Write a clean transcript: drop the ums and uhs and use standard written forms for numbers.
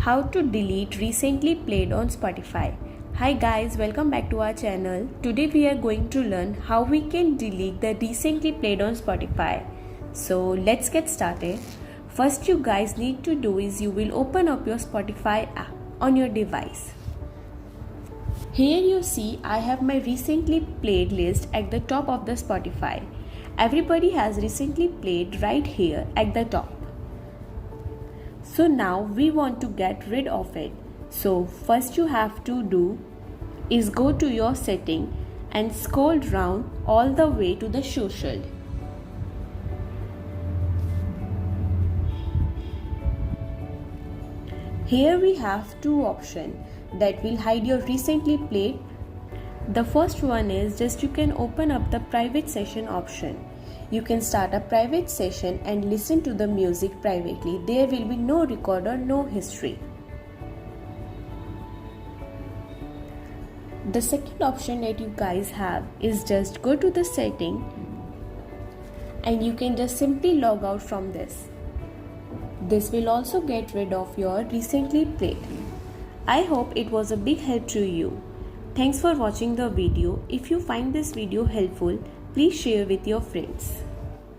How to delete recently played on Spotify. Hi guys, welcome back to our channel. Today we are going to learn how we can delete the recently played on Spotify. So let's get started. First you guys need to do is you will open up your Spotify app on your device. Here you see I have my recently played list at the top of the Spotify. Everybody has recently played right here at the top. So now we want to get rid of it. So first you have to do is go to your setting and scroll down all the way to the social. Here we have two options that will hide your recently played. The first one is just you can open up the private session option. You can start a private session and listen to the music privately. There will be no record or no history. The second option that you guys have is just go to the setting and you can just simply log out from this. This will also get rid of your recently played. I hope it was a big help to you. Thanks for watching the video. If you find this video helpful, please share with your friends.